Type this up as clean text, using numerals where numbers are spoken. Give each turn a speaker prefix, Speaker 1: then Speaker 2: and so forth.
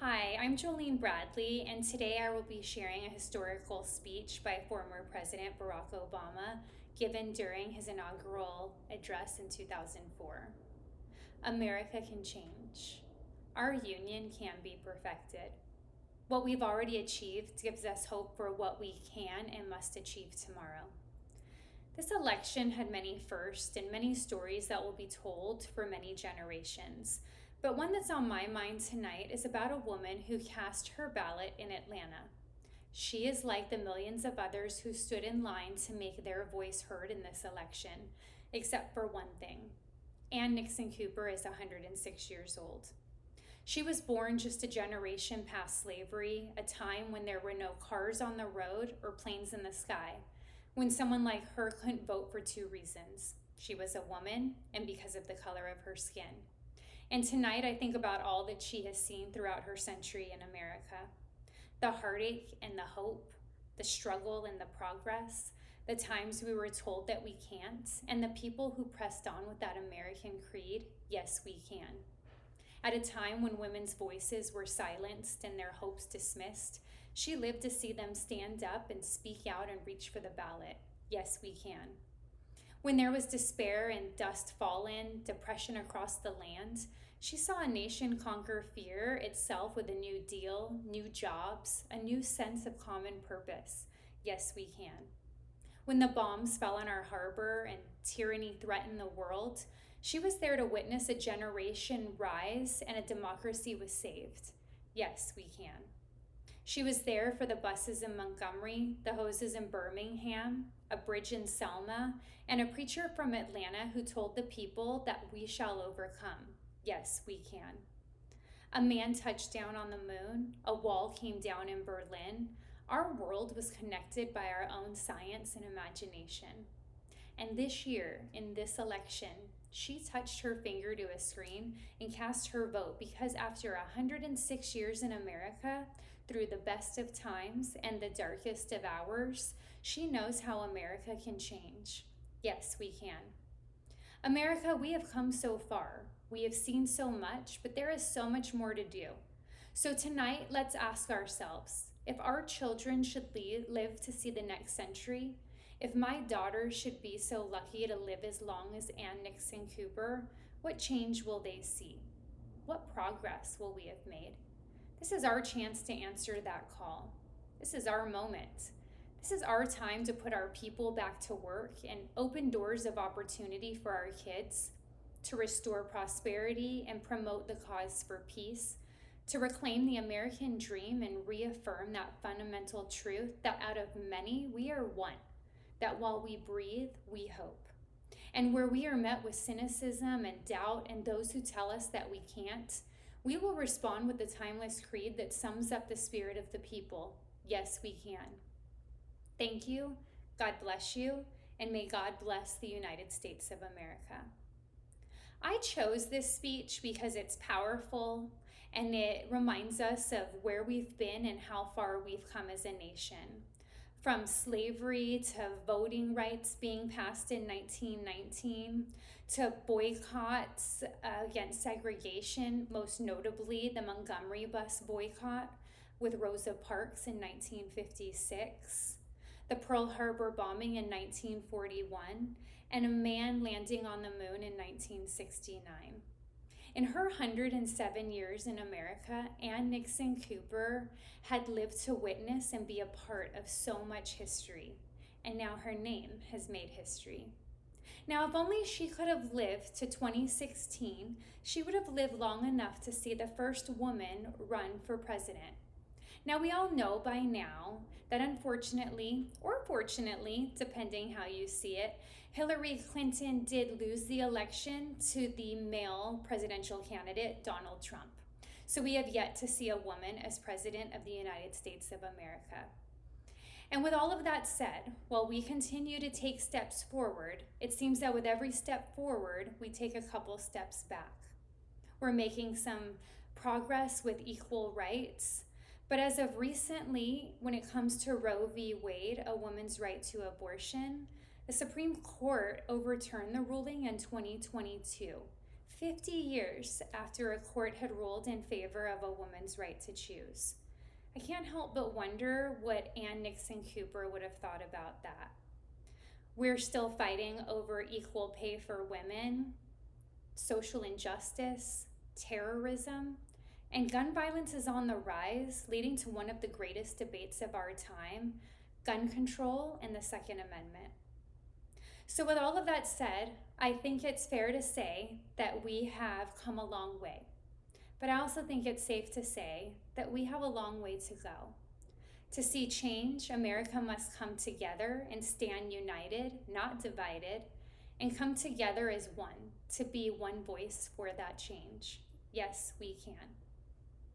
Speaker 1: Hi, I'm Jolene Bradley, and today I will be sharing a historical speech by former President Barack Obama given during his inaugural address in 2004. America can change. Our union can be perfected. What we've already achieved gives us hope for what we can and must achieve tomorrow. This election had many firsts and many stories that will be told for many generations. But one that's on my mind tonight is about a woman who cast her ballot in Atlanta. She is like the millions of others who stood in line to make their voice heard in this election, except for one thing. Ann Nixon Cooper is 106 years old. She was born just a generation past slavery, a time when there were no cars on the road or planes in the sky, when someone like her couldn't vote for two reasons. She was a woman and because of the color of her skin. And tonight I think about all that she has seen throughout her century in America. The heartache and the hope, the struggle and the progress, the times we were told that we can't, and the people who pressed on with that American creed, yes, we can. At a time when women's voices were silenced and their hopes dismissed, she lived to see them stand up and speak out and reach for the ballot. Yes, we can. When there was despair and dust fallen, depression across the land, she saw a nation conquer fear itself with a new deal, new jobs, a new sense of common purpose. Yes, we can. When the bombs fell on our harbor and tyranny threatened the world, she was there to witness a generation rise and a democracy was saved. Yes, we can. She was there for the buses in Montgomery, the hoses in Birmingham, a bridge in Selma, and a preacher from Atlanta who told the people that we shall overcome. Yes, we can. A man touched down on the moon, a wall came down in Berlin. Our world was connected by our own science and imagination. And this year, in this election, she touched her finger to a screen and cast her vote because after 106 years in America, through the best of times and the darkest of hours, she knows how America can change. Yes, we can. America, we have come so far. We have seen so much, but there is so much more to do. So tonight, let's ask ourselves, if our children should live to see the next century, if my daughter should be so lucky to live as long as Ann Nixon Cooper, what change will they see? What progress will we have made? This is our chance to answer that call. This is our moment. This is our time to put our people back to work and open doors of opportunity for our kids, to restore prosperity and promote the cause for peace, to reclaim the American dream and reaffirm that fundamental truth that out of many, we are one, that while we breathe, we hope. And where we are met with cynicism and doubt and those who tell us that we can't, we will respond with the timeless creed that sums up the spirit of the people. Yes, we can. Thank you, God bless you, and may God bless the United States of America. I chose this speech because it's powerful and it reminds us of where we've been and how far we've come as a nation. From slavery to voting rights being passed in 1919, to boycotts against segregation, most notably the Montgomery bus boycott with Rosa Parks in 1956, the Pearl Harbor bombing in 1941, and a man landing on the moon in 1969. In her 107 years in America, Ann Nixon Cooper had lived to witness and be a part of so much history, and now her name has made history. Now, if only she could have lived to 2016, she would have lived long enough to see the first woman run for president. Now, we all know by now that unfortunately, or fortunately, depending how you see it, Hillary Clinton did lose the election to the male presidential candidate, Donald Trump. So we have yet to see a woman as president of the United States of America. And with all of that said, while we continue to take steps forward, it seems that with every step forward, we take a couple steps back. We're making some progress with equal rights, but as of recently, when it comes to Roe v. Wade, a woman's right to abortion, the Supreme Court overturned the ruling in 2022, 50 years after a court had ruled in favor of a woman's right to choose. I can't help but wonder what Ann Nixon Cooper would have thought about that. We're still fighting over equal pay for women, social injustice, terrorism, and gun violence is on the rise, leading to one of the greatest debates of our time, gun control and the Second Amendment. So with all of that said, I think it's fair to say that we have come a long way. But I also think it's safe to say that we have a long way to go. To see change, America must come together and stand united, not divided, and come together as one, to be one voice for that change. Yes, we can.